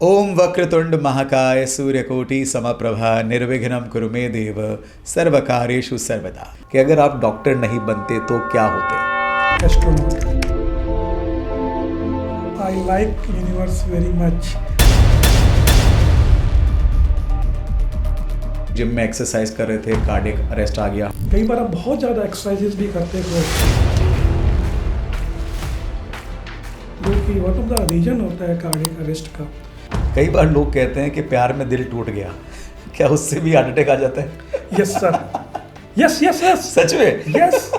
ओम वक्रतुंड महाकाय सूर्यकोटि समप्रभा निर्विघ्नं कुरु मे देव सर्वकार्येषु सर्वदा। कि अगर आप डॉक्टर नहीं बनते तो क्या होते? Astronaut. I like universe very much. Gym में एक्सरसाइज कर रहे थे, कार्डियक अरेस्ट आ गया। कई बार आप बहुत ज़्यादा एक्सरसाइजेस भी करते हो, जो कि वन ऑफ द रीजन होता है कार्डियक अरेस्ट का। कई बार लोग कहते हैं कि प्यार में दिल टूट गया, क्या उससे भी हार्ट अटैक आ जाता है? Yes sir, yes yes yes, सच में? यस।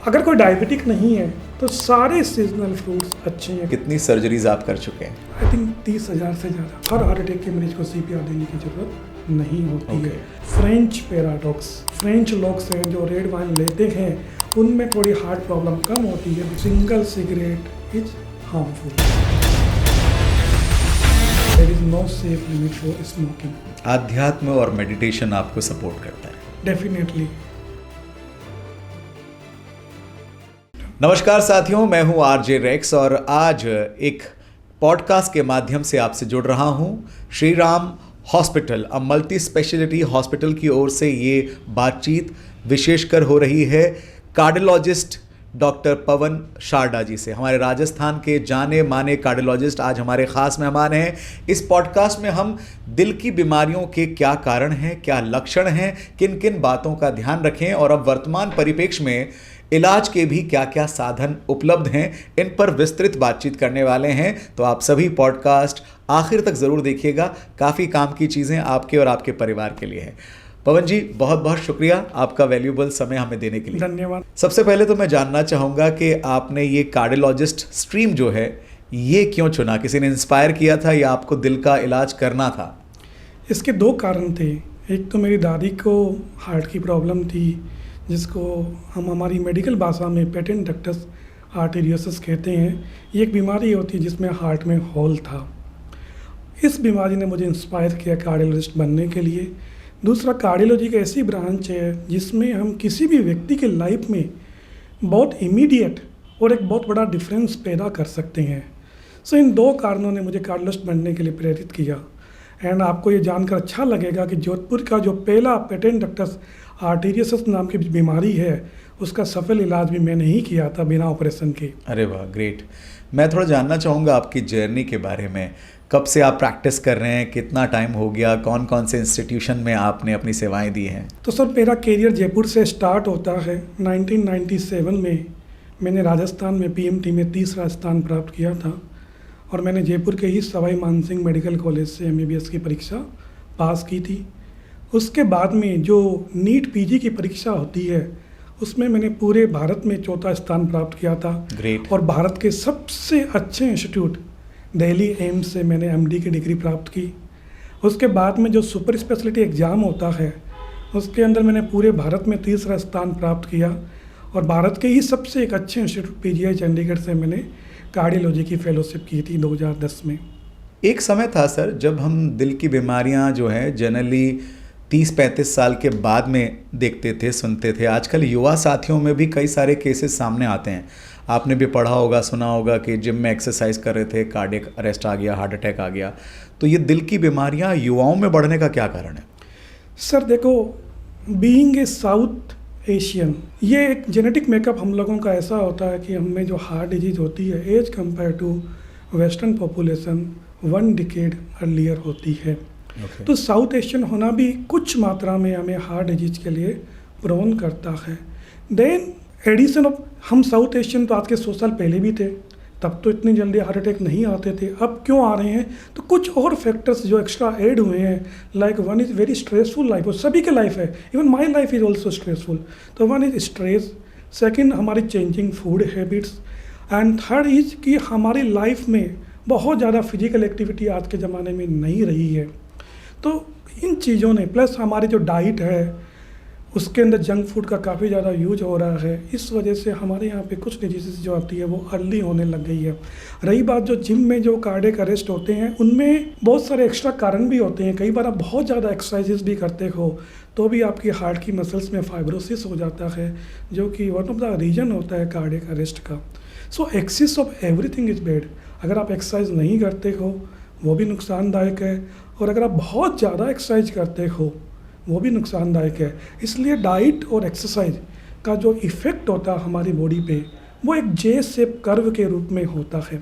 अगर कोई डायबिटिक नहीं है तो सारे सीजनल फ्रूट्स अच्छे हैं। कितनी सर्जरीज आप कर चुके हैं? आई थिंक 30,000 से ज़्यादा। हर हार्ट अटैक के मरीज को CPR देने की जरूरत नहीं होती है। फ्रेंच पैराडॉक्स, फ्रेंच लोग हैं जो रेड वाइन लेते हैं उनमें थोड़ी हार्ट प्रॉब्लम कम होती है। Single cigarette is harmful. There is no safe limit for smoking. आध्यात्म और मेडिटेशन आपको सपोर्ट करता है? डेफिनेटली। नमस्कार साथियों, मैं हूं RJ रेक्स और आज एक पॉडकास्ट के माध्यम से आपसे जुड़ रहा हूं। Shri Ram hospital, a multi specialty hospital की ओर से ये बातचीत विशेषकर हो रही है कार्डियोलॉजिस्ट डॉक्टर पवन शारदा जी से। हमारे राजस्थान के जाने माने कार्डियोलॉजिस्ट आज हमारे ख़ास मेहमान हैं। इस पॉडकास्ट में हम दिल की बीमारियों के क्या कारण हैं, क्या लक्षण हैं, किन किन बातों का ध्यान रखें और अब वर्तमान परिप्रेक्ष्य में इलाज के भी क्या क्या साधन उपलब्ध हैं, इन पर विस्तृत बातचीत करने वाले हैं। तो आप सभी पॉडकास्ट आखिर तक ज़रूर देखिएगा, काफ़ी काम की चीज़ें आपके और आपके परिवार के लिए हैं। पवन जी, बहुत बहुत शुक्रिया आपका वैल्यूएबल समय हमें देने के लिए। धन्यवाद। सबसे पहले तो मैं जानना चाहूँगा कि आपने ये कार्डियोलॉजिस्ट स्ट्रीम जो है ये क्यों चुना? किसी ने इंस्पायर किया था या आपको दिल का इलाज करना था? इसके दो कारण थे। एक तो मेरी दादी को हार्ट की प्रॉब्लम थी, जिसको हम हमारी मेडिकल भाषा में पेटेंट डक्टस आर्टेरियोसिस कहते हैं। ये एक बीमारी होती है जिसमें हार्ट में होल था। इस बीमारी ने मुझे इंस्पायर किया कार्डियोलॉजिस्ट बनने के लिए। दूसरा, कार्डियोलॉजी एक ऐसी ब्रांच है जिसमें हम किसी भी व्यक्ति के लाइफ में बहुत इमीडिएट और एक बहुत बड़ा डिफरेंस पैदा कर सकते हैं। सो इन दो कारणों ने मुझे कार्डियोलॉजिस्ट बनने के लिए प्रेरित किया। एंड आपको ये जानकर अच्छा लगेगा कि जोधपुर का जो पहला पेटेंट डक्टस आर्टेरियोसिस नाम की बीमारी है, उसका सफल इलाज भी मैंने ही किया था बिना ऑपरेशन के। अरे वाह, ग्रेट। मैं थोड़ा जानना चाहूँगा आपकी जर्नी के बारे में। कब से आप प्रैक्टिस कर रहे हैं, कितना टाइम हो गया, कौन कौन से इंस्टीट्यूशन में आपने अपनी सेवाएं दी हैं? तो सर, मेरा कैरियर जयपुर से स्टार्ट होता है। 1997 में मैंने राजस्थान में PMT में 3रा स्थान प्राप्त किया था और मैंने जयपुर के ही सवाई मानसिंह मेडिकल कॉलेज से MBBS की परीक्षा पास की थी। उसके बाद में जो नीट PG की परीक्षा होती है उसमें मैंने पूरे भारत में 4था स्थान प्राप्त किया था। ग्रेट। और भारत के सबसे अच्छे इंस्टीट्यूट दिल्ली एम्स से मैंने MD की डिग्री प्राप्त की। उसके बाद में जो सुपर स्पेशलिटी एग्ज़ाम होता है उसके अंदर मैंने पूरे भारत में 3रा स्थान प्राप्त किया और भारत के ही सबसे एक अच्छे इंस्टीट्यूट PGI चंडीगढ़ से मैंने कार्डियोलॉजी की फेलोशिप की थी 2010 में। एक समय था सर जब हम दिल की बीमारियां जो है जनरली 30-35 साल के बाद में देखते थे, सुनते थे। आजकल युवा साथियों में भी कई सारे केसेस सामने आते हैं। आपने भी पढ़ा होगा, सुना होगा कि जिम में एक्सरसाइज कर रहे थे, कार्डियक अरेस्ट आ गया, हार्ट अटैक आ गया। तो ये दिल की बीमारियां युवाओं में बढ़ने का क्या कारण है? सर देखो, बीइंग ए साउथ एशियन, ये एक जेनेटिक मेकअप हम लोगों का ऐसा होता है कि हमें जो हार्ट डिजीज होती है as compared to western population 1 decade earlier होती है। तो साउथ एशियन होना भी कुछ मात्रा में हमें हार्ट डिजीज के लिए प्रोन करता है। देन एडिशन ऑफ, हम साउथ एशियन तो आज के 100 साल पहले भी थे, तब तो इतनी जल्दी हार्ट अटैक नहीं आते थे। अब क्यों आ रहे हैं? तो कुछ और फैक्टर्स जो एक्स्ट्रा ऐड हुए हैं। Like one is very stressful life, और सभी की लाइफ है, even my life is also stressful. तो वन इज़ स्ट्रेस, सेकेंड हमारी changing food habits, and third is कि हमारी लाइफ में बहुत ज़्यादा फिजिकल एक्टिविटी आज के ज़माने में नहीं रही है। तो इन चीज़ों ने, प्लस हमारी जो डाइट है उसके अंदर जंक फूड का काफ़ी ज़्यादा यूज हो रहा है, इस वजह से हमारे यहाँ पे कुछ डिजीज़ जो आती है वो अर्ली होने लग गई है। रही बात जो जिम में जो कार्डियक अरेस्ट होते हैं, उनमें बहुत सारे एक्स्ट्रा कारण भी होते हैं। कई बार आप बहुत ज़्यादा एक्सरसाइजेस भी करते हो तो भी आपकी हार्ट की मसल्स में फाइब्रोसिस हो जाता है, जो कि वन ऑफ द रीजन होता है कार्डियक अरेस्ट का। So excess of everything is bad. अगर आप एक्सरसाइज नहीं करते हो, वो भी नुकसानदायक है, और अगर आप बहुत ज़्यादा एक्सरसाइज करते हो वो भी नुकसानदायक है। इसलिए डाइट और एक्सरसाइज का जो इफ़ेक्ट होता है हमारी बॉडी पे, वो एक जे शेप कर्व के रूप में होता है।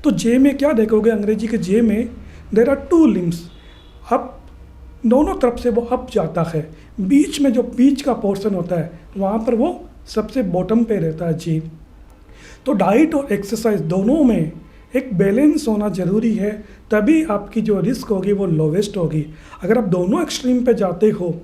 तो जे में क्या देखोगे, अंग्रेजी के जे में देर आर 2 लिम्स, अप, दोनों तरफ से वो अप जाता है, बीच में जो बीच का पोर्शन होता है वहाँ पर वो सबसे बॉटम पे रहता है जी। तो डाइट और एक्सरसाइज दोनों में एक बैलेंस होना ज़रूरी है, तभी आपकी जो रिस्क होगी वो लोवेस्ट होगी। अगर आप दोनों एक्सट्रीम पे जाते हो,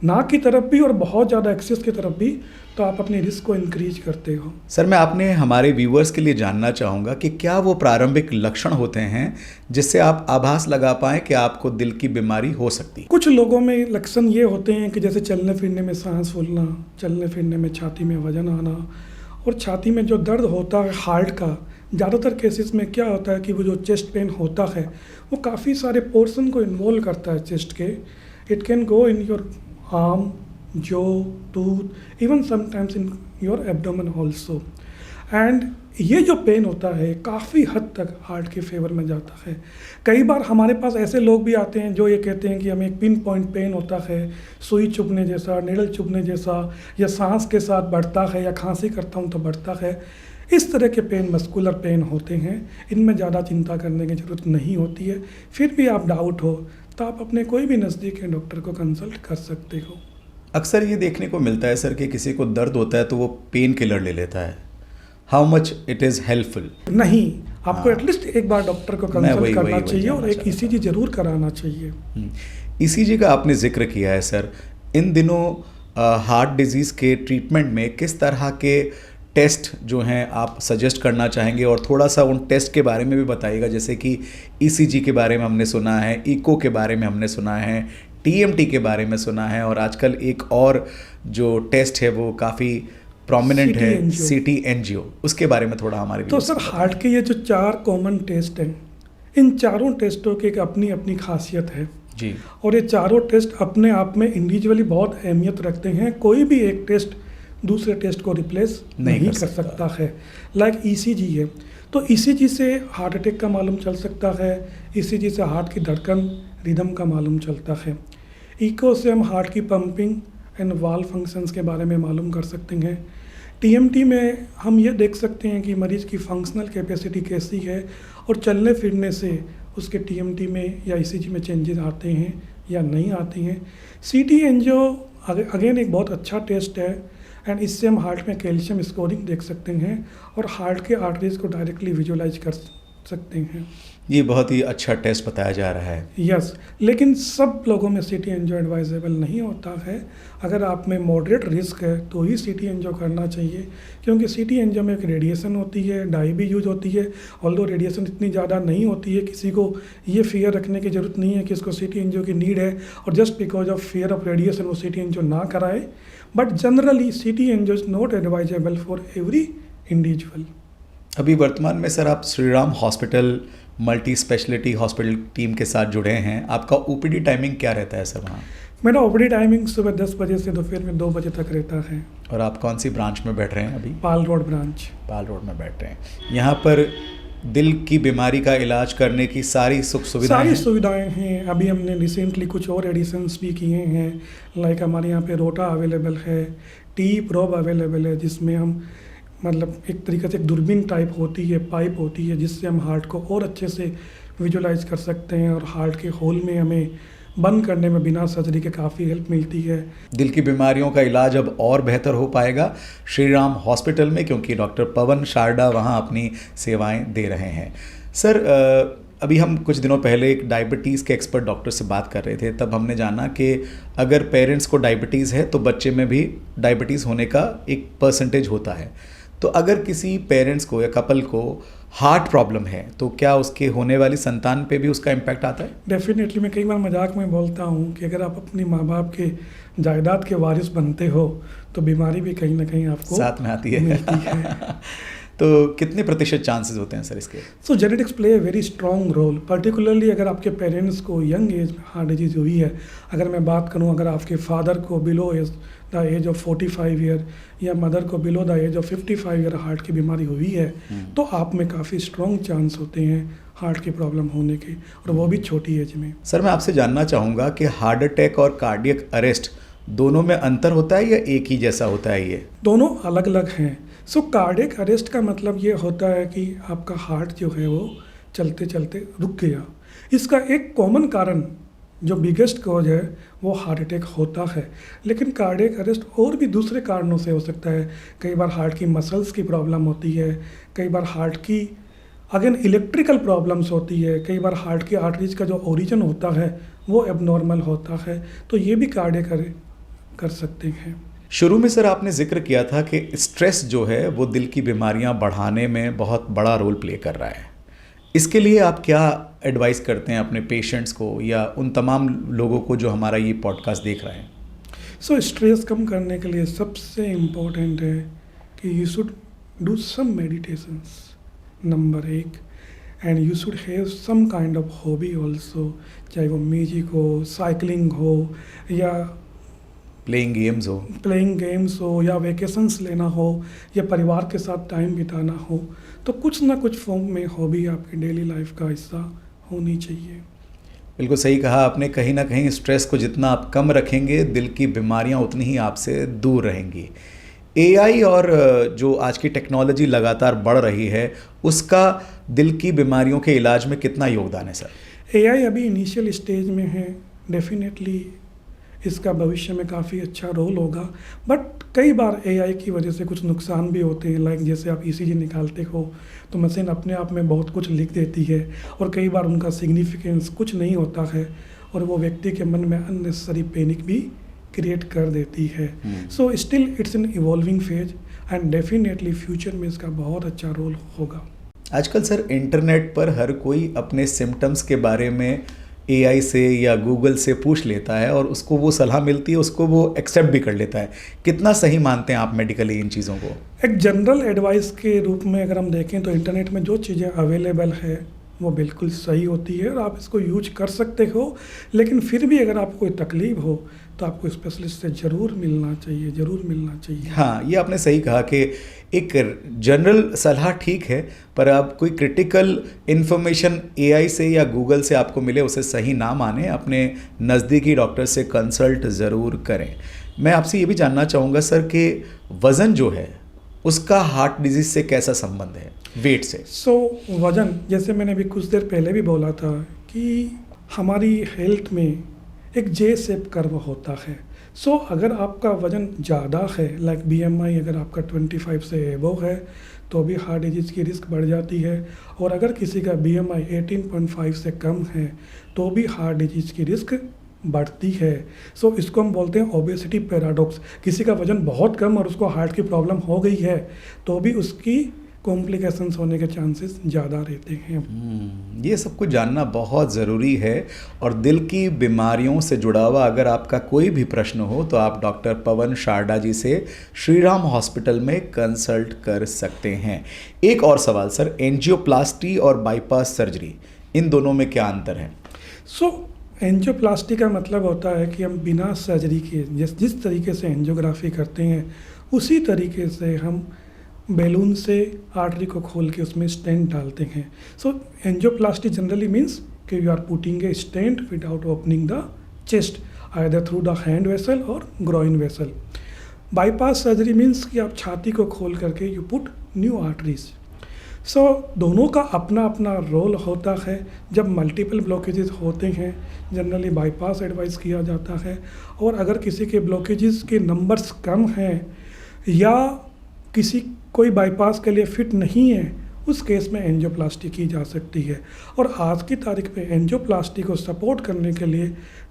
ना की तरफ भी और बहुत ज़्यादा एक्सेस की तरफ भी, तो आप अपनी रिस्क को इंक्रीज करते हो। सर, मैं आपने हमारे व्यूअर्स के लिए जानना चाहूँगा कि क्या वो प्रारंभिक लक्षण होते हैं जिससे आप आभास लगा पाएँ कि आपको दिल की बीमारी हो सकती है? कुछ लोगों में लक्षण ये होते हैं कि जैसे चलने फिरने में सांस फूलना, चलने फिरने में छाती में वजन आना, और छाती में जो दर्द होता है हार्ट का, ज़्यादातर केसेस में क्या होता है कि वो जो चेस्ट पेन होता है वो काफ़ी सारे पोर्शन को इन्वॉल्व करता है चेस्ट के। It can go in your arm, jaw, tooth, even sometimes in your abdomen also. And ये जो पेन होता है काफ़ी हद तक हार्ट के फेवर में जाता है। कई बार हमारे पास ऐसे लोग भी आते हैं जो ये कहते हैं कि हमें एक पिन पॉइंट पेन होता है, सुई चुभने जैसा, नेडल चुभने जैसा, या सांस के साथ बढ़ता है, या खांसी करता हूँ तो बढ़ता है। इस तरह के पेन मस्कुलर पेन होते हैं, इनमें ज़्यादा चिंता करने की ज़रूरत नहीं होती है। फिर भी आप डाउट हो तो आप अपने कोई भी नज़दीक के डॉक्टर को कंसल्ट कर सकते हो। अक्सर ये देखने को मिलता है सर कि किसी को दर्द होता है तो वो पेन किलर ले लेता है। How much it is helpful? नहीं, आपको एटलीस्ट एक बार डॉक्टर को कंसल्ट करना चाहिए और एक जानना ईसीजी जरूर कराना चाहिए। ईसीजी का आपने जिक्र किया है सर, इन दिनों हार्ट डिजीज़ के ट्रीटमेंट में किस तरह के टेस्ट जो हैं आप सजेस्ट करना चाहेंगे, और थोड़ा सा उन टेस्ट के बारे में भी बताइएगा, जैसे कि ईसीजी के बारे में हमने सुना है, इको के बारे में हमने सुना है, टीएमटी के बारे में सुना है, और आजकल एक और जो टेस्ट है वो काफ़ी प्रोमिनेंट है, सीटी एंजियो, उसके बारे में थोड़ा हमारे। तो सर, हार्ट के ये जो 4 कॉमन टेस्ट हैं, इन चारों टेस्टों की एक अपनी अपनी खासियत है जी, और ये चारों टेस्ट अपने आप में इंडिविजुअली बहुत अहमियत रखते हैं। कोई भी एक टेस्ट दूसरे टेस्ट को रिप्लेस नहीं कर सकता है। लाइक ईसीजी है, तो ईसीजी से हार्ट अटैक का मालूम चल सकता है, ईसीजी से हार्ट की धड़कन, रिदम का मालूम चलता है। इको से हम हार्ट की पंपिंग एंड वाल्व फंक्शंस के बारे में मालूम कर सकते हैं। टीएमटी में हम ये देख सकते हैं कि मरीज़ की फंक्शनल कैपेसिटी कैसी है, और चलने फिरने से उसके टीएमटी में या ईसीजी में चेंजेस आते हैं या नहीं आते हैं। सीटी एंजियो अगेन एक बहुत अच्छा टेस्ट है, एंड इससे हम हार्ट में कैल्शियम स्कोरिंग देख सकते हैं और हार्ट के आर्टरीज को डायरेक्टली विजुअलाइज कर सकते हैं। ये बहुत ही अच्छा टेस्ट बताया जा रहा है। यस, लेकिन सब लोगों में सीटी एंजियो एडवाइजेबल नहीं होता है। अगर आप में मॉडरेट रिस्क है तो ही सीटी एंजियो करना चाहिए, क्योंकि सीटी एंजियो में एक रेडिएशन होती है, डाई भी यूज होती है। ऑल्दो रेडिएशन इतनी ज़्यादा नहीं होती है, किसी को ये फियर रखने की ज़रूरत नहीं है कि इसको सीटी एंजियो की नीड है और just because of fear of radiation वो सीटी एंजियो ना कराए। But generally CT angio is not advisable for every individual. अभी वर्तमान में सर आप Shriram hospital multi specialty hospital team के साथ जुड़े हैं, आपका ओपीडी टाइमिंग क्या रहता है सर वहाँ? मेरा ओपीडी टाइमिंग सुबह 10 बजे से दोपहर में 2 बजे तक रहता है। और आप कौन सी ब्रांच में बैठ रहे हैं अभी? पाल रोड ब्रांच। पाल रोड में बैठ रहे हैं। यहाँ पर दिल की बीमारी का इलाज करने की सारी सुविधाएं हैं। अभी हमने रिसेंटली कुछ और एडिशंस भी किए हैं, लाइक हमारे यहाँ पे रोटा अवेलेबल है, टी प्रोब अवेलेबल है, जिसमें हम मतलब एक तरीके से एक दूरबीन टाइप होती है, पाइप होती है, जिससे हम हार्ट को और अच्छे से विजुलाइज कर सकते हैं और हार्ट के होल में हमें बंद करने में बिना सर्जरी के काफ़ी हेल्प मिलती है। दिल की बीमारियों का इलाज अब और बेहतर हो पाएगा श्रीराम हॉस्पिटल में, क्योंकि डॉक्टर पवन शारदा वहाँ अपनी सेवाएं दे रहे हैं। सर, अभी हम कुछ दिनों पहले एक डायबिटीज़ के एक्सपर्ट डॉक्टर से बात कर रहे थे, तब हमने जाना कि अगर पेरेंट्स को डायबिटीज़ है तो बच्चे में भी डायबिटीज़ होने का एक परसेंटेज होता है। तो अगर किसी पेरेंट्स को या कपल को हार्ट प्रॉब्लम है तो क्या उसके होने वाली संतान पे भी उसका इम्पैक्ट आता है? डेफिनेटली। मैं कई बार मजाक में बोलता हूँ कि अगर आप अपने माँ बाप के जायदाद के वारिस बनते हो तो बीमारी भी कहीं ना कहीं आपको साथ में आती है। तो कितने प्रतिशत चांसेस होते हैं सर इसके? So genetics play a very strong role, particularly अगर आपके पेरेंट्स को यंग एज में हार्ट डिजीज़ हुई है। अगर मैं बात करूं, अगर आपके फादर को below the age of 45 year या मदर को below the age of 55 year heart की बीमारी हुई है, तो आप में काफ़ी स्ट्रॉन्ग चांस होते हैं हार्ट की प्रॉब्लम होने की, और वो भी छोटी एज में। सर मैं आपसे जानना चाहूँगा कि हार्ट अटैक और कार्डियक अरेस्ट दोनों में अंतर होता है या एक ही जैसा होता है ये? दोनों अलग अलग हैं। सो कार्डियक अरेस्ट का मतलब ये होता है कि आपका हार्ट जो है वो चलते चलते रुक गया। इसका एक कॉमन कारण जो बिगेस्ट कॉज है वो हार्ट अटैक होता है, लेकिन कार्डियक अरेस्ट और भी दूसरे कारणों से हो सकता है। कई बार हार्ट की मसल्स की प्रॉब्लम होती है, कई बार हार्ट की अगेन इलेक्ट्रिकल प्रॉब्लम्स होती है, कई बार हार्ट की आर्टरीज का जो ओरिजिन होता है वो एबनॉर्मल होता है, तो ये भी कार्डियक कर सकते हैं। शुरू में सर आपने जिक्र किया था कि स्ट्रेस जो है वो दिल की बीमारियां बढ़ाने में बहुत बड़ा रोल प्ले कर रहा है। इसके लिए आप क्या एडवाइस करते हैं अपने पेशेंट्स को या उन तमाम लोगों को जो हमारा ये पॉडकास्ट देख रहे हैं? सो स्ट्रेस कम करने के लिए सबसे इम्पोर्टेंट है कि you should do some meditations, नंबर 1, and you should have some kind of hobby also, चाहे वो म्यूजिक हो, साइकिलिंग हो, या प्लेइंग गेम्स हो, या वेकेशंस लेना हो, या परिवार के साथ टाइम बिताना हो। तो कुछ ना कुछ फॉर्म में हॉबी आपकी डेली लाइफ का हिस्सा होनी चाहिए। बिल्कुल सही कहा आपने। कहीं ना कहीं स्ट्रेस को जितना आप कम रखेंगे, दिल की बीमारियां उतनी ही आपसे दूर रहेंगी। एआई और जो आज की टेक्नोलॉजी लगातार बढ़ रही है, उसका दिल की बीमारियों के इलाज में कितना योगदान है सर? एआई अभी इनिशियल स्टेज में है, डेफिनेटली इसका भविष्य में काफ़ी अच्छा रोल होगा, बट कई बार एआई की वजह से कुछ नुकसान भी होते हैं। लाइक जैसे आप ईसीजी निकालते हो तो मशीन अपने आप में बहुत कुछ लिख देती है, और कई बार उनका सिग्निफिकेंस कुछ नहीं होता है, और वो व्यक्ति के मन में अननेसेसरी पैनिक भी क्रिएट कर देती है। So still it's an evolving phase, and definitely future में इसका बहुत अच्छा रोल होगा। आजकल सर इंटरनेट पर हर कोई अपने सिम्टम्स के बारे में एआई से या गूगल से पूछ लेता है और उसको वो सलाह मिलती है, उसको वो एक्सेप्ट भी कर लेता है। कितना सही मानते हैं आप मेडिकली इन चीज़ों को? एक जनरल एडवाइस के रूप में अगर हम देखें तो इंटरनेट में जो चीज़ें अवेलेबल है वो बिल्कुल सही होती है और आप इसको यूज कर सकते हो, लेकिन फिर भी अगर आपको कोई तकलीफ हो तो आपको स्पेशलिस्ट से ज़रूर मिलना चाहिए। हाँ, ये आपने सही कहा कि एक जनरल सलाह ठीक है, पर आप कोई क्रिटिकल इन्फॉर्मेशन एआई से या गूगल से आपको मिले उसे सही ना माने, अपने नज़दीकी डॉक्टर से कंसल्ट ज़रूर करें। मैं आपसे ये भी जानना चाहूँगा सर कि वज़न जो है उसका हार्ट डिजीज़ से कैसा संबंध है, वेट से? वज़न, जैसे मैंने अभी कुछ देर पहले भी बोला था कि हमारी हेल्थ में एक जे शेप कर्व होता है। अगर आपका वज़न ज़्यादा है, लाइक बीएमआई अगर आपका 25 से एबव है तो भी हार्ट डिजीज़ की रिस्क बढ़ जाती है, और अगर किसी का बीएमआई 18.5 से कम है तो भी हार्ट डिजीज़ की रिस्क बढ़ती है। इसको हम बोलते हैं ओबेसिटी पैराडॉक्स। किसी का वज़न बहुत कम और उसको हार्ट की प्रॉब्लम हो गई है तो भी उसकी कॉम्प्लिकेशंस होने के चांसेस ज़्यादा रहते हैं। ये सब कुछ जानना बहुत ज़रूरी है, और दिल की बीमारियों से जुड़ा हुआ अगर आपका कोई भी प्रश्न हो तो आप डॉक्टर पवन शारदा जी से श्रीराम हॉस्पिटल में कंसल्ट कर सकते हैं। एक और सवाल सर, एंजियोप्लास्टी और बाईपास सर्जरी, इन दोनों में क्या अंतर है? एंजियोप्लास्टी का मतलब होता है कि हम बिना सर्जरी के जिस तरीके से एंजियोग्राफी करते हैं उसी तरीके से हम बैलून से आर्टरी को खोल के उसमें स्टेंट डालते हैं। एंजियोप्लास्टी जनरली मीन्स कि you are putting a stent without opening the chest, either through the hand vessel और groin vessel. Bypass surgery means कि आप छाती को खोल करके यू पुट न्यू आर्टरीज। दोनों का अपना अपना रोल होता है। जब मल्टीपल ब्लॉकेजेस होते हैं जनरली बाईपास एडवाइस किया जाता है, और अगर किसी के ब्लॉकेजेस के नंबर्स कम हैं या कोई बाईपास के लिए फिट नहीं है, उस केस में एंजियोप्लास्टी की जा सकती है। और आज की तारीख में एंजियोप्लास्टी को सपोर्ट करने के लिए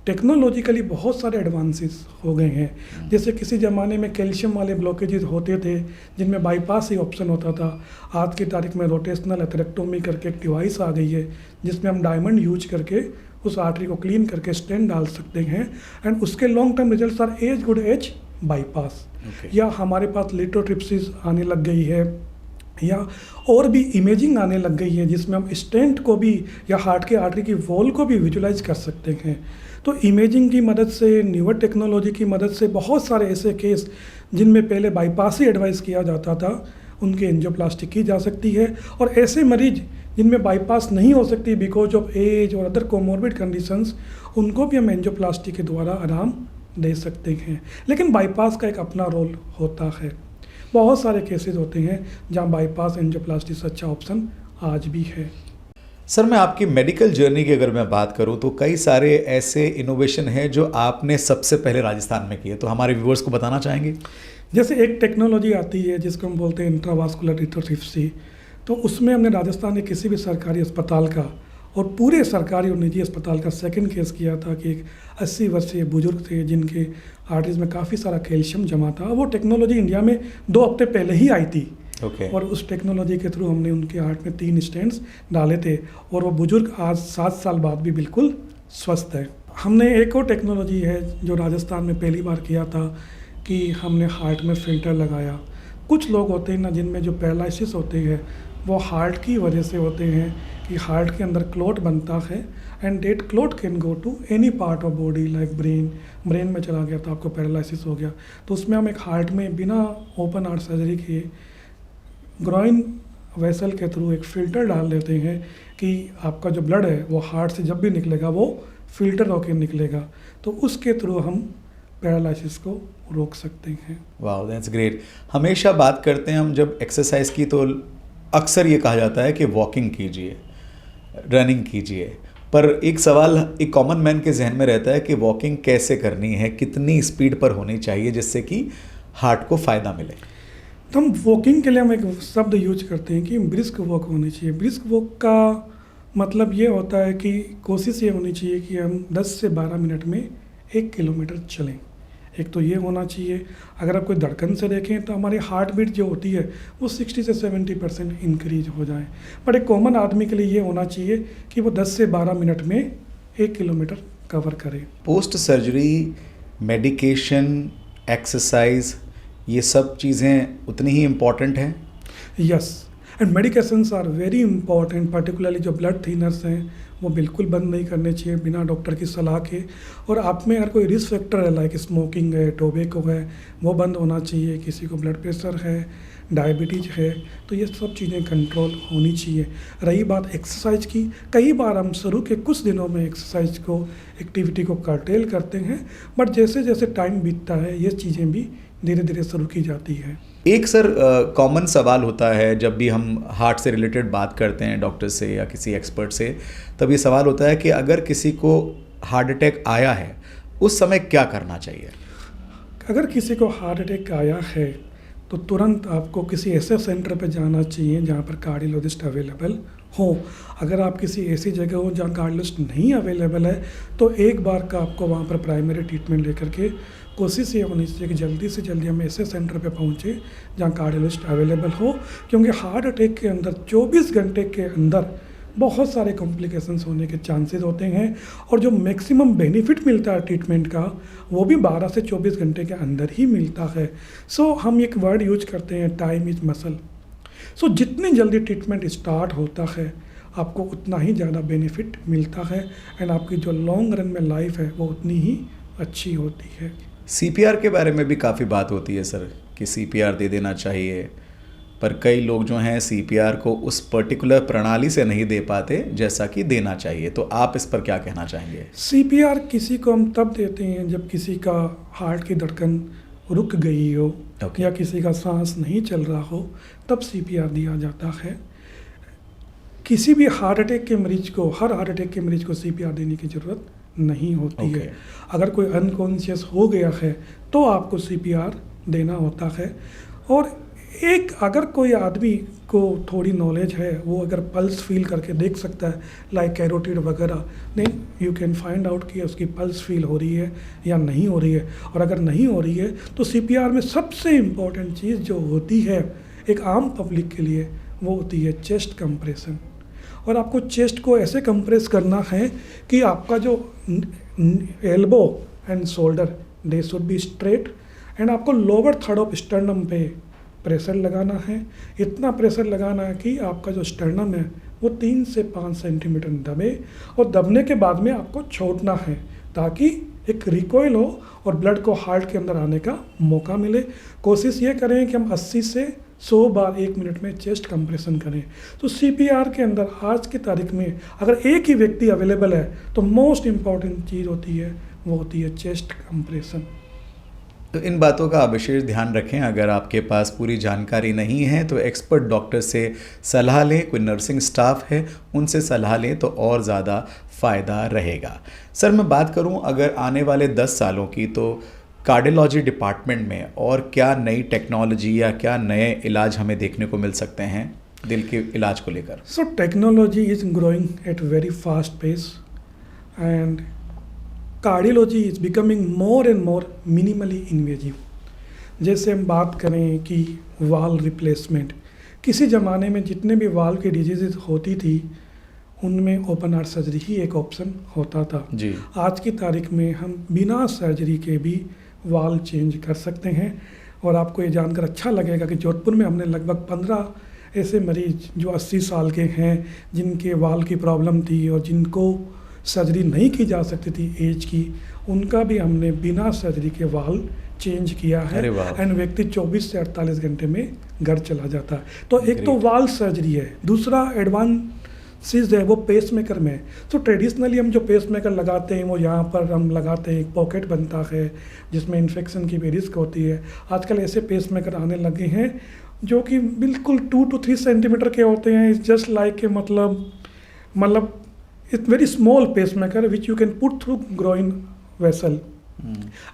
टेक्नोलॉजिकली बहुत सारे एडवांसेस हो गए हैं। जैसे किसी ज़माने में कैल्शियम वाले ब्लॉकेजेस होते थे जिनमें बाईपास ही ऑप्शन होता था, आज की तारीख में रोटेशनल एथरेक्टोमी करके एक डिवाइस आ गई है जिसमें हम डायमंड यूज करके उस आर्टरी को क्लीन करके स्टेंट डाल सकते हैं, एंड उसके long term results are as good as bypass. या हमारे पास लिथोट्रिप्सिस आने लग गई है, या और भी इमेजिंग आने लग गई है जिसमें हम स्टेंट को भी या हार्ट के आर्टरी की वॉल को भी विजुलाइज कर सकते हैं। तो इमेजिंग की मदद से, न्यूअर टेक्नोलॉजी की मदद से बहुत सारे ऐसे केस जिनमें पहले बाईपास ही एडवाइस किया जाता था, उनकी एंजियोप्लास्टी की जा सकती है। और ऐसे मरीज जिनमें बाईपास नहीं हो सकती बिकॉज ऑफ एज और अदर कोमोर्बिड कंडीशंस, उनको भी हम एंजियोप्लास्टी के द्वारा आराम दे सकते हैं। लेकिन बाईपास का एक अपना रोल होता है। बहुत सारे केसेस होते हैं जहां बाईपास एंजियोप्लास्टी से अच्छा ऑप्शन आज भी है। सर, मैं आपकी मेडिकल जर्नी की अगर मैं बात करूं तो कई सारे ऐसे इनोवेशन हैं जो आपने सबसे पहले राजस्थान में किए, तो हमारे व्यूअर्स को बताना चाहेंगे? जैसे एक टेक्नोलॉजी आती है जिसको हम बोलते हैं इंट्रावास्कुलर लिथोट्रिप्सी, तो उसमें हमने राजस्थान के किसी भी सरकारी अस्पताल का और पूरे सरकारी और निजी अस्पताल का सेकंड केस किया था कि एक 80 वर्षीय बुजुर्ग थे जिनके आर्टरीज में काफ़ी सारा कैल्शियम जमा था। वो टेक्नोलॉजी इंडिया में 2 हफ्ते पहले ही आई थी। और उस टेक्नोलॉजी के थ्रू हमने उनके हार्ट में 3 स्टेंट्स डाले थे और वो बुजुर्ग आज 7 साल बाद भी बिल्कुल स्वस्थ है। हमने एक और टेक्नोलॉजी है जो राजस्थान में पहली बार किया था कि हमने हार्ट में फ़िल्टर लगाया। कुछ लोग होते हैं ना जिनमें जो पैरालिसिस होते हैं वो हार्ट की वजह से होते हैं कि हार्ट के अंदर क्लॉट बनता है and that clot can go to any part of body like brain में चला गया तो आपको पैरालिसिस हो गया। तो उसमें हम एक हार्ट में बिना ओपन हार्ट सर्जरी के ग्रॉइन वेसल के थ्रू एक फ़िल्टर डाल देते हैं कि आपका जो ब्लड है वो हार्ट से जब भी निकलेगा वो फ़िल्टर होकर निकलेगा, तो उसके थ्रू हम पैरालिसिस को रोक सकते हैं। वाह, दैट्स ग्रेट। हमेशा बात करते हैं हम जब एक्सरसाइज की तो अक्सर ये कहा जाता है कि वॉकिंग कीजिए, रनिंग कीजिए, पर एक सवाल एक कॉमन मैन के जहन में रहता है कि वॉकिंग कैसे करनी है, कितनी स्पीड पर होनी चाहिए जिससे कि हार्ट को फ़ायदा मिले। तो हम वॉकिंग के लिए हम एक शब्द यूज करते हैं कि ब्रिस्क वॉक होनी चाहिए। ब्रिस्क वॉक का मतलब ये होता है कि कोशिश ये होनी चाहिए कि हम 10 से 12 मिनट में 1 किलोमीटर चलें। एक तो ये होना चाहिए। अगर आप कोई धड़कन से देखें तो हमारी हार्ट बीट जो होती है वो 60 से 70% इंक्रीज हो जाए, बट एक कॉमन आदमी के लिए ये होना चाहिए कि वो 10 से 12 मिनट में 1 किलोमीटर कवर करे। पोस्ट सर्जरी मेडिकेशन, एक्सरसाइज, ये सब चीज़ें उतनी ही इम्पॉर्टेंट हैं? Yes, and medications are very important. Particularly जो ब्लड थिनर्स हैं वो बिल्कुल बंद नहीं करने चाहिए बिना डॉक्टर की सलाह के। और आप में अगर कोई रिस्क फैक्टर है लाइक स्मोकिंग है, टोबैको है, वो बंद होना चाहिए। किसी को ब्लड प्रेशर है, डायबिटीज है, तो ये सब चीज़ें कंट्रोल होनी चाहिए। रही बात एक्सरसाइज की, कई बार हम शुरू के कुछ दिनों में एक्सरसाइज को, एक्टिविटी को कर्टेल करते हैं, बट जैसे जैसे टाइम बीतता है ये चीज़ें भी धीरे धीरे शुरू की जाती है। एक सर कॉमन सवाल होता है जब भी हम हार्ट से रिलेटेड बात करते हैं डॉक्टर से या किसी एक्सपर्ट से, तब ये सवाल होता है कि अगर किसी को हार्ट अटैक आया है उस समय क्या करना चाहिए? अगर किसी को हार्ट अटैक आया है तो तुरंत आपको किसी ऐसे सेंटर पर जाना चाहिए जहाँ पर कार्डियोलॉजिस्ट अवेलेबल हो। अगर आप किसी ऐसी जगह हो जहाँ कार्डियोलॉजिस्ट नहीं अवेलेबल है तो एक बार का आपको वहाँ पर प्राइमरी ट्रीटमेंट लेकर के कोशिश ये होनी चाहिए कि जल्दी से जल्दी हम ऐसे सेंटर पे पहुँचे जहाँ कार्डियोलॉजिस्ट अवेलेबल हो, क्योंकि हार्ट अटैक के अंदर 24 घंटे के अंदर बहुत सारे कॉम्प्लिकेशंस होने के चांसेस होते हैं और जो मैक्सिमम बेनिफिट मिलता है ट्रीटमेंट का वो भी 12 से 24 घंटे के अंदर ही मिलता है। सो हम एक वर्ड यूज करते हैं, टाइम इज मसल। सो जितनी जल्दी ट्रीटमेंट स्टार्ट होता है आपको उतना ही ज़्यादा बेनिफिट मिलता है एंड आपकी जो लॉन्ग रन में लाइफ है वो उतनी ही अच्छी होती है। CPR के बारे में भी काफ़ी बात होती है सर कि CPR दे देना चाहिए, पर कई लोग जो हैं CPR को उस पर्टिकुलर प्रणाली से नहीं दे पाते जैसा कि देना चाहिए, तो आप इस पर क्या कहना चाहेंगे? CPR किसी को हम तब देते हैं जब किसी का हार्ट की धड़कन रुक गई हो या किसी का सांस नहीं चल रहा हो, तब CPR दिया जाता है। किसी भी हार्ट अटैक के मरीज को, हर हार्ट अटैक के मरीज को CPR देने की ज़रूरत नहीं होती है। अगर कोई अनकॉन्शियस हो गया है तो आपको CPR देना होता है। और एक अगर कोई आदमी को थोड़ी नॉलेज है वो अगर पल्स फील करके देख सकता है लाइक कैरोटिड वगैरह, then you can find out कि उसकी पल्स फील हो रही है या नहीं हो रही है। और अगर नहीं हो रही है तो CPR में सबसे इम्पॉर्टेंट चीज़ जो होती है एक आम पब्लिक के लिए वो होती है चेस्ट कंप्रेशन। और आपको चेस्ट को ऐसे कंप्रेस करना है कि आपका जो elbow and shoulder they should be straight and आपको लोअर थर्ड ऑफ स्टर्नम पे प्रेशर लगाना है। इतना प्रेशर लगाना है कि आपका जो स्टर्नम है वो 3 से 5 सेंटीमीटर दबे और दबने के बाद में आपको छोड़ना है ताकि एक रिकॉइल हो और ब्लड को हार्ट के अंदर आने का मौका मिले। कोशिश ये करें कि हम 80 से 100 बार 1 मिनट में चेस्ट कंप्रेशन करें। तो CPR के अंदर आज की तारीख में अगर एक ही व्यक्ति अवेलेबल है तो मोस्ट इम्पॉर्टेंट चीज़ होती है, वो होती है चेस्ट कंप्रेशन। तो इन बातों का विशेष ध्यान रखें। अगर आपके पास पूरी जानकारी नहीं है तो एक्सपर्ट डॉक्टर से सलाह लें, कोई नर्सिंग स्टाफ है उनसे सलाह लें तो और ज़्यादा फ़ायदा रहेगा। सर मैं बात करूं अगर आने वाले 10 सालों की, तो कार्डियोलॉजी डिपार्टमेंट में और क्या नई टेक्नोलॉजी या क्या नए इलाज हमें देखने को मिल सकते हैं दिल के इलाज को लेकर? So technology is growing at very fast pace and cardiology is becoming more and more minimally invasive. जैसे हम बात करें कि वाल्व रिप्लेसमेंट, किसी ज़माने में जितने भी वाल्व की डिजीज़ होती थी उनमें ओपन हार्ट सर्जरी ही एक ऑप्शन होता था जी। आज की तारीख में हम बिना सर्जरी के भी वाल्व चेंज कर सकते हैं। और आपको ये जानकर अच्छा लगेगा कि जोधपुर में हमने लगभग 15 ऐसे मरीज जो 80 साल के हैं जिनके वाल्व की प्रॉब्लम थी और जिनको सर्जरी नहीं की जा सकती थी एज की, उनका भी हमने बिना सर्जरी के वाल्व चेंज किया है एंड व्यक्ति 24 से 48 घंटे में घर चला जाता है। तो एक तो वाल्व सर्जरी है, दूसरा एडवांस है वो पेस मेकर में। तो ट्रेडिशनली हम जो पेस मेकर लगाते हैं वो यहाँ पर हम लगाते हैं, एक पॉकेट बनता है जिसमें इन्फेक्शन की भी रिस्क होती है। आजकल ऐसे पेस मेकर आने लगे हैं जो कि बिल्कुल 2 to 3 सेंटीमीटर के होते हैं। इट्स जस्ट लाइक मतलब it's very small pace maker which you can put through groin vessel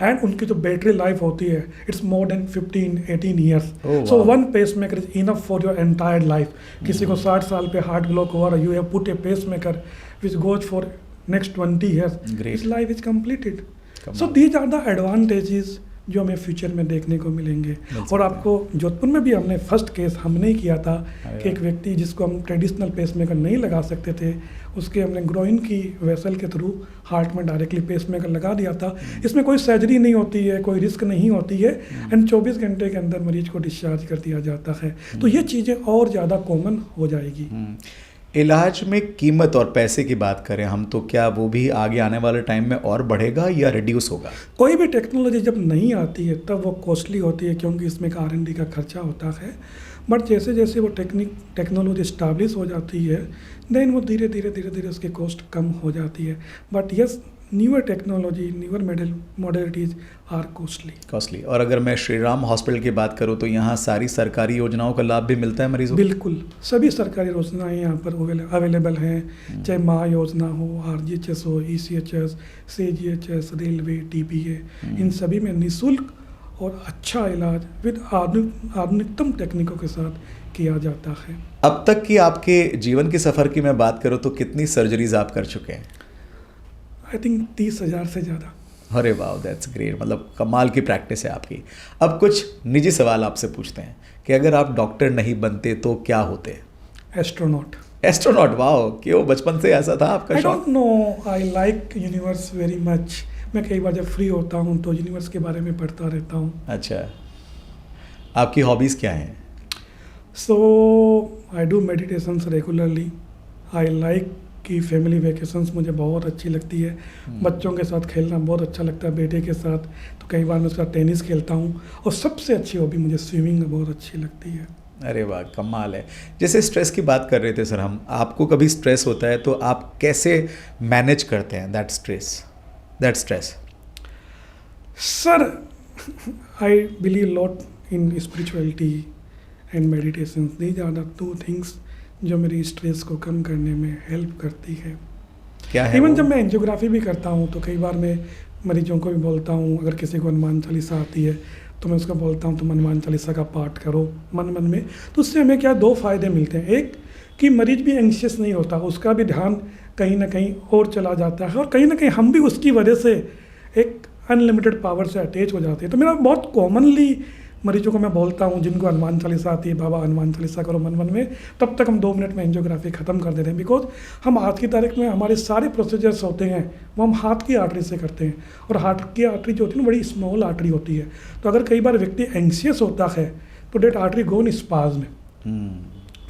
and उनकी जो बैटरी लाइफ होती है it's more than 15-18 years. So one pace maker is enough for your entire life. किसी को 60 साल पे heart block हुआ, you have put a pace maker which goes for next 20 years, his life is completed. So these are the advantages जो हमें future में देखने को मिलेंगे। और आपको जोधपुर में भी हमने फर्स्ट केस हमने ही किया था कि एक व्यक्ति जिसको हम ट्रेडिशनल पेस मेकर नहीं लगा सकते थे उसके हमने ग्रोइन की वेसल के थ्रू हार्ट में डायरेक्टली पेस मेकर लगा दिया था। इसमें कोई सर्जरी नहीं होती है, कोई रिस्क नहीं होती है एंड 24 घंटे के अंदर मरीज को डिस्चार्ज कर दिया जाता है। तो ये चीज़ें और ज़्यादा कॉमन हो जाएगी। इलाज में कीमत और पैसे की बात करें हम, तो क्या वो भी आगे आने वाले टाइम में और बढ़ेगा या रिड्यूस होगा? कोई भी टेक्नोलॉजी जब नहीं आती है तब वो कॉस्टली होती है क्योंकि इसमें एक R&D का खर्चा होता है। बट जैसे जैसे वो टेक्नोलॉजी स्टैब्लिश हो जाती है देन वो धीरे धीरे उसकी कॉस्ट कम हो जाती है। But yes, newer technology, newer modalities are costly. और अगर मैं श्री राम हॉस्पिटल की बात करूं तो यहाँ सारी सरकारी योजनाओं का लाभ भी मिलता है मरीजों को? बिल्कुल, सभी सरकारी योजनाएं यहाँ पर अवेलेबल हैं, चाहे माँ योजना हो, RGHS हो, ECHS, CGHS, रेलवे, TPA, इन सभी में निःशुल्क और अच्छा इलाज विद आधुनिकतम तकनीकों के साथ किया जाता है। अब तक की आपके जीवन के सफ़र की मैं बात करूँ तो कितनी सर्जरीज आप कर चुके हैं? आई थिंक 30,000 से ज़्यादा। अरे वाह, दैट्स ग्रेट। मतलब कमाल की प्रैक्टिस है आपकी। अब कुछ निजी सवाल आपसे पूछते हैं कि अगर आप डॉक्टर नहीं बनते तो क्या होते? एस्ट्रोनॉट। वाह, क्यों, बचपन से ऐसा था आपका शौक? I don't know, I like universe very much. मैं कई बार जब फ्री होता हूँ तो यूनिवर्स के बारे में पढ़ता रहता हूँ। अच्छा, आपकी हॉबीज़ क्या हैं? So I do meditations regularly. I like कि फैमिली वेकेशंस मुझे बहुत अच्छी लगती है। बच्चों के साथ खेलना बहुत अच्छा लगता है, बेटे के साथ। तो कई बार मैं उसका टेनिस खेलता हूँ और सबसे अच्छी हॉबी मुझे स्विमिंग बहुत अच्छी लगती है। अरे वाह, कमाल है। जैसे स्ट्रेस की बात कर रहे थे सर हम, आपको कभी स्ट्रेस होता है तो आप कैसे मैनेज करते हैं that stress? Sir, I believe lot in spirituality and meditation. These are the 2 things जो मेरी स्ट्रेस को कम करने में हेल्प करती है। क्या है? इवन जब मैं एंजियोग्राफी भी करता हूँ तो कई बार मैं मरीजों को भी बोलता हूँ, अगर किसी को हनुमान चालीसा आती है तो मैं उसको बोलता हूँ तुम हनुमान चालीसा का पाठ करो मन में। तो उससे हमें क्या 2 फ़ायदे मिलते हैं। एक कि मरीज भी एंग्शियस नहीं होता, उसका भी ध्यान कहीं ना कहीं और चला जाता है और कहीं ना कहीं हम भी उसकी वजह से एक अनलिमिटेड पावर से अटैच हो जाते हैं। तो मेरा बहुत कॉमनली मरीजों को मैं बोलता हूँ जिनको हनुमान चालीसा आती है, बाबा हनुमान चालीसा करो मन में, तब तक हम 2 मिनट में एंजियोग्राफी ख़त्म कर देते हैं। बिकॉज हम आज की तारीख में हमारे सारे प्रोसीजर्स होते हैं वो हम हाथ की आर्टरी से करते हैं और हाथ की आर्टरी जो होती है ना बड़ी स्मॉल आर्टरी होती है। तो अगर कई बार व्यक्ति एंग्शियस होता है तो डेट आर्टरी गो इन स्पाज्म में।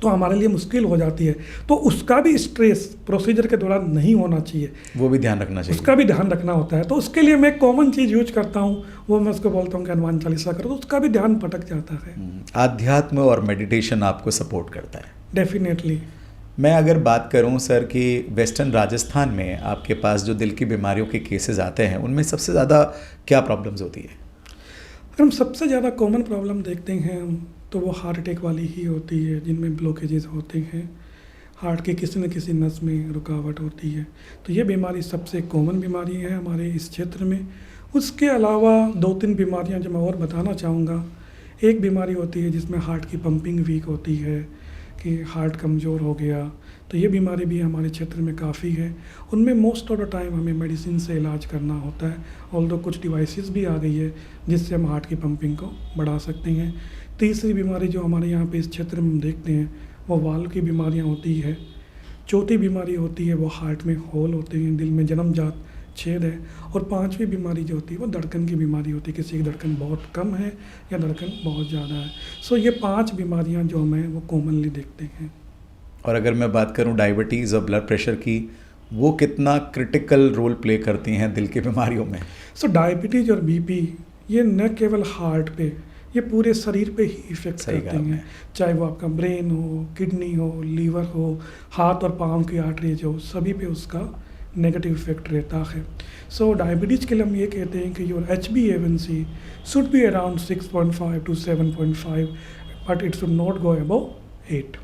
तो हमारे लिए मुश्किल हो जाती है। तो उसका भी स्ट्रेस प्रोसीजर के दौरान नहीं होना चाहिए, वो भी ध्यान रखना चाहिए। उसका भी ध्यान रखना होता है। तो उसके लिए मैं कॉमन चीज़ यूज करता हूँ, वो मैं उसको बोलता हूँ कि हनुमान चालीसा करो, तो उसका भी ध्यान भटक जाता है। आध्यात्म और मेडिटेशन आपको सपोर्ट करता है। डेफिनेटली। मैं अगर बात करूं सर कि वेस्टर्न राजस्थान में आपके पास जो दिल की बीमारियों के केसेस आते हैं, उनमें सबसे ज़्यादा क्या प्रॉब्लम्स होती है? अगर हम सबसे ज़्यादा कॉमन प्रॉब्लम देखते हैं हम, तो वो हार्ट अटैक वाली ही होती है, जिनमें ब्लॉकेजेस होते हैं, हार्ट के किसी न किसी नस में रुकावट होती है। तो ये बीमारी सबसे कॉमन बीमारी है हमारे इस क्षेत्र में। उसके अलावा 2-3 बीमारियां जो मैं और बताना चाहूँगा। एक बीमारी होती है जिसमें हार्ट की पंपिंग वीक होती है, कि हार्ट कमज़ोर हो गया, तो ये बीमारी भी हमारे क्षेत्र में काफ़ी है। उनमें मोस्ट ऑफ द टाइम हमें मेडिसिन से इलाज करना होता है, ऑल्दो कुछ डिवाइसेस भी आ गई है जिससे हम हार्ट की पंपिंग को बढ़ा सकते हैं। तीसरी बीमारी जो हमारे यहाँ पे इस क्षेत्र में हम देखते हैं, वो वाल्व की बीमारियाँ होती है। चौथी बीमारी होती है वो हार्ट में होल होते हैं, दिल में जन्मजात छेद है। और 5वीं बीमारी जो होती है वो धड़कन की बीमारी होती है, किसी की धड़कन बहुत कम है या धड़कन बहुत ज़्यादा है। सो ये 5 बीमारियां जो हमें वो कॉमनली देखते हैं। और अगर मैं बात करूं डायबिटीज़ और ब्लड प्रेशर की, वो कितना क्रिटिकल रोल प्ले करती हैं दिल की बीमारियों में? सो डायबिटीज़ और बीपी ये न केवल हार्ट पे, ये पूरे शरीर पे ही इफ़ेक्ट करते हैं। चाहे वो आपका ब्रेन हो, किडनी हो, लीवर हो, हाथ और पाँव की आर्टरीज हो, सभी पे उसका नेगेटिव इफेक्ट रहता है। सो डायबिटीज़ के लिए हम ये कहते हैं कि your HbA1c should be around 6.5 to 7.5, but it should not go above 8।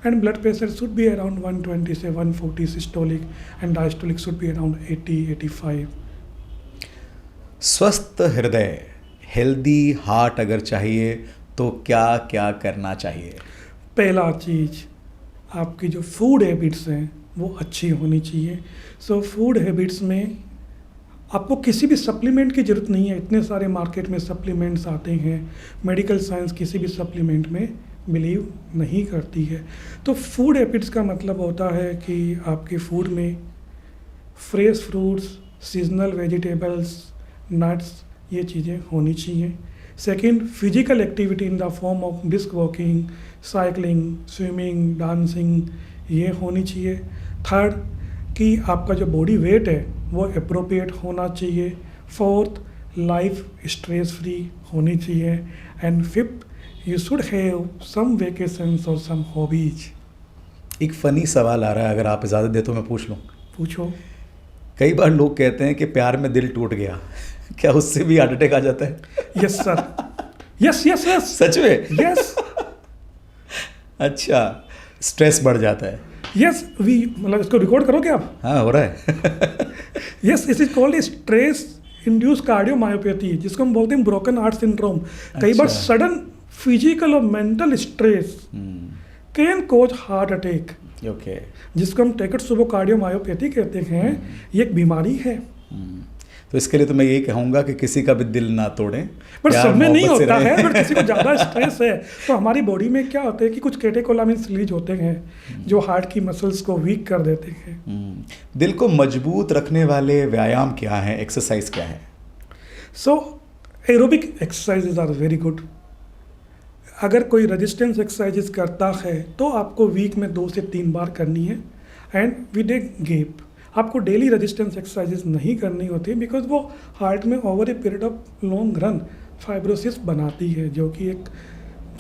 And blood pressure should be around 120 से 140 systolic, and diastolic should be around 80-85। स्वस्थ हृदय, हेल्दी हार्ट अगर चाहिए तो क्या क्या करना चाहिए? पहला चीज़, आपकी जो फूड हैबिट्स हैं वो अच्छी होनी चाहिए। सो फूड हैबिट्स में आपको किसी भी सप्लीमेंट की ज़रूरत नहीं है। इतने सारे मार्केट में सप्लीमेंट्स आते हैं, मेडिकल साइंस किसी भी सप्लीमेंट में बिलीव नहीं करती है। तो फूड हैबिट्स का मतलब होता है कि आपके फूड में fresh fruits, seasonal vegetables, nuts, ये चीज़ें होनी चाहिए। Second, physical activity in the form of brisk walking, cycling, swimming, dancing, ये होनी चाहिए। थर्ड, कि आपका जो बॉडी वेट है वो अप्रोप्रिएट होना चाहिए। फोर्थ, लाइफ स्ट्रेस फ्री होनी चाहिए। And fifth, you should have some vacations और सम हॉबीज। एक फ़नी सवाल आ रहा है, अगर आप इजाज़त दे तो मैं पूछ लूँ? पूछो। कई बार लोग कहते हैं कि प्यार में दिल टूट गया, क्या उससे भी हार्ट अटैक आ जाता है? Yes sir, yes yes yes. सच में? यस। अच्छा, स्ट्रेस बढ़ जाता है? यस, वी मतलब इसको रिकॉर्ड करोगे आप? हाँ, हो रहा है। Yes, it is called stress induce cardiomyopathy, जिसको हम बोलते हैं ब्रोकन हार्ट सिंड्रोम। कई बार सडन फिजिकल और mental stress can cause heart attack, okay, जिसको हम टेकेट्सुबो कार्डियोमायोपैथी कहते हैं। ये एक बीमारी है। तो इसके लिए तो मैं यही कहूँगा कि किसी का भी दिल ना तोड़ें। बट प्यार सब में नहीं मोहब्बत से होता है, रहें। बट किसी को ज़्यादा स्ट्रेस है तो हमारी बॉडी में क्या होता है कि कुछ कैटेकोलामिन्स रिलीज होते हैं जो हार्ट की मसल्स को वीक कर देते हैं। दिल को मजबूत रखने वाले व्यायाम क्या हैं, एक्सरसाइज क्या है? So aerobic exercises are very good. अगर कोई रेजिस्टेंस एक्सरसाइजेज करता है तो आपको वीक में 2 से 3 बार करनी है, एंड विद ए गैप। आपको डेली रेजिस्टेंस एक्सरसाइजेज नहीं करनी होती, बिकॉज वो हार्ट में over a period of long run fibrosis बनाती है, जो कि एक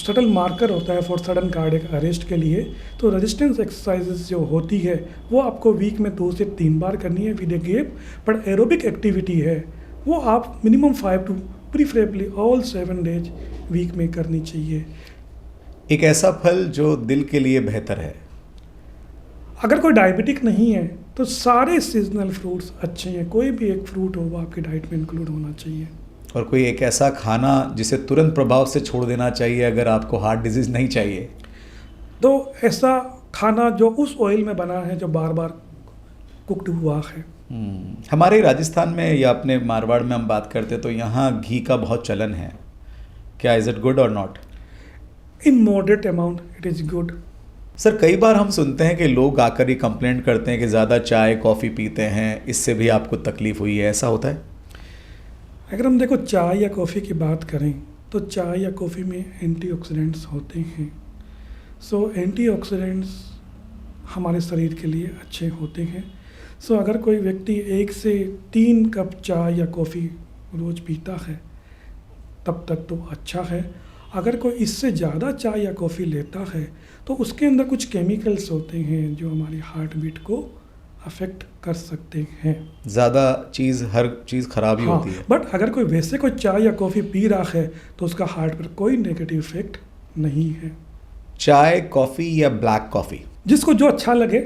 सटल मार्कर होता है फॉर सडन कार्डियक अरेस्ट के लिए। तो रेजिस्टेंस एक्सरसाइजेज जो होती है वो आपको वीक में 2 से 3 बार करनी है with a gap. But aerobic activity है वो आप minimum 5 to preferably all 7 days week में करनी चाहिए। एक ऐसा फल जो दिल के लिए बेहतर है? अगर कोई डायबिटिक नहीं है तो सारे सीजनल फ्रूट्स अच्छे हैं, कोई भी एक फ्रूट हो वो आपकी डाइट में इंक्लूड होना चाहिए। और कोई एक ऐसा खाना जिसे तुरंत प्रभाव से छोड़ देना चाहिए अगर आपको हार्ट डिजीज़ नहीं चाहिए? तो ऐसा खाना जो उस ऑयल में बना है जो बार बार कुकड हुआ है। हमारे राजस्थान में या अपने मारवाड़ में हम बात करते तो यहाँ घी का बहुत चलन है, क्या इज़ इट गुड और not? In moderate amount it is good. Sir, कई बार हम सुनते हैं कि लोग आकर ही कंप्लेंट करते हैं कि ज़्यादा चाय कॉफ़ी पीते हैं, इससे भी आपको तकलीफ़ हुई है, ऐसा होता है? अगर हम देखो चाय या कॉफ़ी की बात करें तो चाय या कॉफ़ी में एंटीऑक्सीडेंट्स होते हैं। सो एंटीऑक्सीडेंट्स हमारे शरीर के लिए अच्छे होते हैं। सो अगर कोई व्यक्ति 1 से 3 कप चाय या कॉफ़ी रोज़ पीता है तब तक तो अच्छा है। अगर कोई इससे ज़्यादा चाय या कॉफ़ी लेता है तो उसके अंदर कुछ केमिकल्स होते हैं जो हमारी हार्ट बीट को अफेक्ट कर सकते हैं। ज़्यादा चीज़, हर चीज़ ख़राब ही होती है। बट अगर कोई वैसे कोई चाय या कॉफ़ी पी रहा है तो उसका हार्ट पर कोई नेगेटिव इफेक्ट नहीं है। चाय, कॉफ़ी या ब्लैक कॉफ़ी? जिसको जो अच्छा लगे।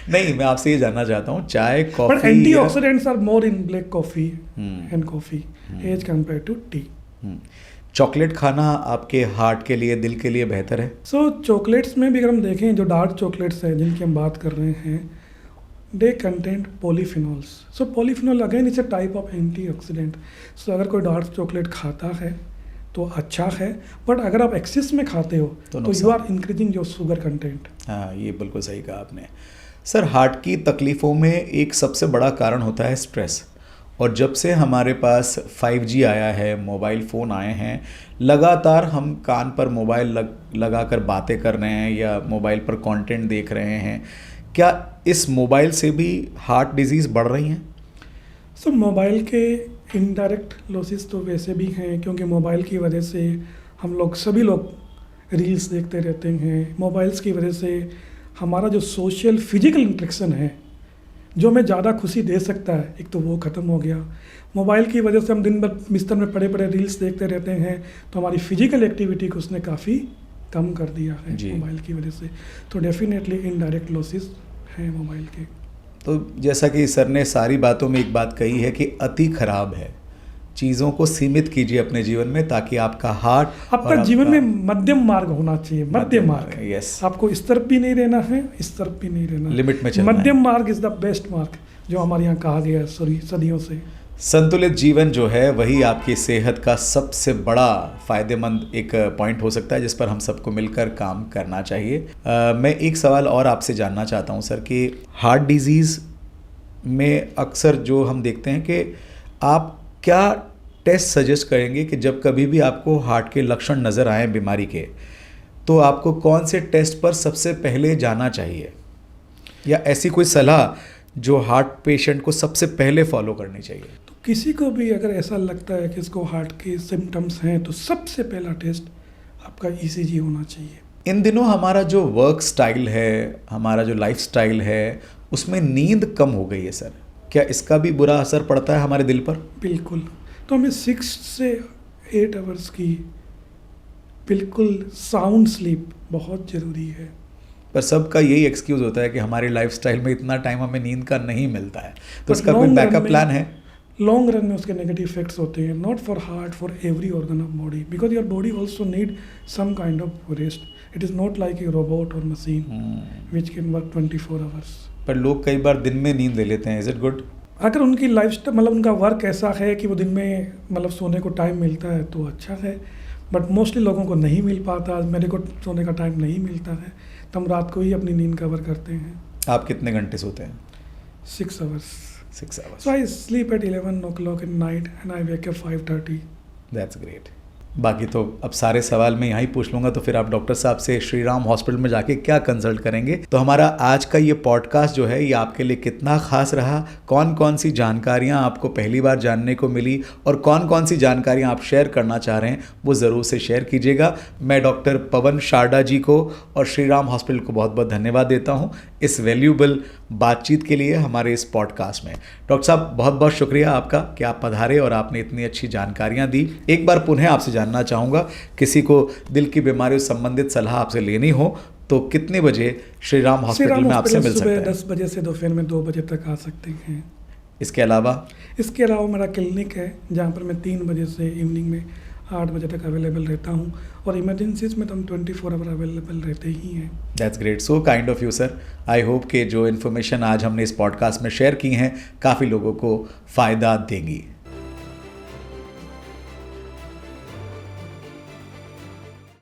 नहीं, मैं आपसे ये जानना चाहता हूँ, चाय, coffee. But antioxidants are more in black coffee and coffee as compared to tea. Chocolate खाना आपके हार्ट के लिए, दिल के लिए बेहतर है? सो चॉकलेट्स में भी अगर हम देखें, जो डार्क चॉकलेट्स हैं जिनकी हम बात कर रहे हैं, they content polyphenols. So polyphenol again it's a type of antioxidant. So अगर कोई डार्क चॉकलेट खाता है तो अच्छा है, बट अगर आप एक्सेस में खाते हो तो you are increasing your sugar content. हाँ, ये बिल्कुल सही कहा आपने। सर, हार्ट की तकलीफ़ों में एक सबसे बड़ा कारण होता है स्ट्रेस। और जब से हमारे पास 5G आया है, मोबाइल फ़ोन आए हैं, लगातार हम कान पर मोबाइल लगा कर बातें कर रहे हैं या मोबाइल पर कंटेंट देख रहे हैं। क्या इस मोबाइल से भी हार्ट डिजीज़ बढ़ रही हैं? सो मोबाइल के इनडायरेक्ट लॉसेस तो वैसे भी हैं, क्योंकि मोबाइल की वजह से हम लोग सभी लोग रील्स देखते रहते हैं। मोबाइल्स की वजह से हमारा जो सोशल फिजिकल इंटरेक्शन है, जो हमें ज़्यादा खुशी दे सकता है, एक तो वो ख़त्म हो गया। मोबाइल की वजह से हम दिन भर बिस्तर में पड़े पड़े रील्स देखते रहते हैं, तो हमारी फिजिकल एक्टिविटी को उसने काफ़ी कम कर दिया है मोबाइल की वजह से। तो डेफिनेटली इनडायरेक्ट लॉसेस हैं मोबाइल के। तो जैसा कि सर ने सारी बातों में एक बात कही है कि अति खराब है। चीज़ों को सीमित कीजिए अपने जीवन में, ताकि आपका हार्ट, आपका जीवन में मध्यम मार्ग होना चाहिए। मध्यम मार्ग, यस। आपको इस तरफ भी नहीं रहना है, इस तरफ भी नहीं रहना, लिमिट में चलना है। मध्यम मार्ग इज़ द बेस्ट मार्ग, जो हमारे यहाँ कहा गया है सदियों से। संतुलित जीवन जो है वही आपकी सेहत का सबसे बड़ा फ़ायदेमंद एक पॉइंट हो सकता है, जिस पर हम सबको मिलकर काम करना चाहिए। मैं एक सवाल और आपसे जानना चाहता हूँ सर, कि हार्ट डिजीज़ में अक्सर जो हम देखते हैं कि आप क्या टेस्ट सजेस्ट करेंगे कि जब कभी भी आपको हार्ट के लक्षण नज़र आए बीमारी के, तो आपको कौन से टेस्ट पर सबसे पहले जाना चाहिए, या ऐसी कोई सलाह जो हार्ट पेशेंट को सबसे पहले फॉलो करनी चाहिए? तो किसी को भी अगर ऐसा लगता है कि इसको हार्ट के सिम्टम्स हैं, तो सबसे पहला टेस्ट आपका ECG होना चाहिए। इन दिनों हमारा जो वर्क स्टाइल है, हमारा जो लाइफ स्टाइल है, उसमें नींद कम हो गई है सर। क्या इसका भी बुरा असर पड़ता है हमारे दिल पर? बिल्कुल। तो हमें 6 से 8 आवर्स की बिल्कुल साउंड स्लीप बहुत ज़रूरी है। पर सबका यही एक्सक्यूज़ होता है कि हमारे लाइफस्टाइल में इतना टाइम हमें नींद का नहीं मिलता है, तो इसका कोई बैकअप प्लान है? लॉन्ग रन में उसके नेगेटिव इफेक्ट्स होते हैं, not for heart, for every organ of body, because your body also need some kind of rest. It is not like a robot और machine which can work 24 hours. पर लोग कई बार दिन में नींद ले लेते हैं, इज इट गुड? अगर उनकी लाइफ स्टाइल, मतलब उनका वर्क ऐसा है कि वो दिन में मतलब सोने को टाइम मिलता है तो अच्छा है, बट मोस्टली लोगों को नहीं मिल पाता। मेरे को सोने का टाइम नहीं मिलता है, तो हम रात को ही अपनी नींद कवर करते हैं। आप कितने घंटे सोते हैं? 6 hours. 6 hours. So I sleep at 11 o'clock at night and I wake up 5:30. That's great. बाकी तो अब सारे सवाल मैं यहाँ ही पूछ लूँगा, तो फिर आप डॉक्टर साहब से श्री राम हॉस्पिटल में जाके क्या कंसल्ट करेंगे। तो हमारा आज का ये पॉडकास्ट जो है, ये आपके लिए कितना खास रहा, कौन कौन सी जानकारियाँ आपको पहली बार जानने को मिली, और कौन कौन सी जानकारियाँ आप शेयर करना चाह रहे हैं, वो ज़रूर से शेयर कीजिएगा। मैं डॉक्टर पवन शारदा जी को और श्री राम हॉस्पिटल को बहुत बहुत धन्यवाद देता हूँ इस वैल्यूएबल बातचीत के लिए हमारे इस पॉडकास्ट में। डॉक्टर साहब, बहुत बहुत शुक्रिया आपका कि आप पधारे और आपने इतनी अच्छी जानकारियाँ दी। एक बार पुनः आपसे जानना चाहूँगा, किसी को दिल की बीमारियों से संबंधित सलाह आपसे लेनी हो तो कितने बजे श्री राम हॉस्पिटल में आपसे मिल सकते हैं? 10 बजे से दोपहर में 2 बजे तक आ सकते हैं। इसके अलावा मेरा क्लिनिक है, जहाँ पर मैं 3 बजे से इवनिंग में 8 बजे तक अवेलेबल रहता हूँ, और इमरजेंसीज में तो हम 24 आवर अवेलेबल रहते ही हैं। That's great, so kind of you sir. I hope कि जो इन्फॉर्मेशन आज हमने इस पॉडकास्ट में शेयर की हैं, काफ़ी लोगों को फ़ायदा देंगी।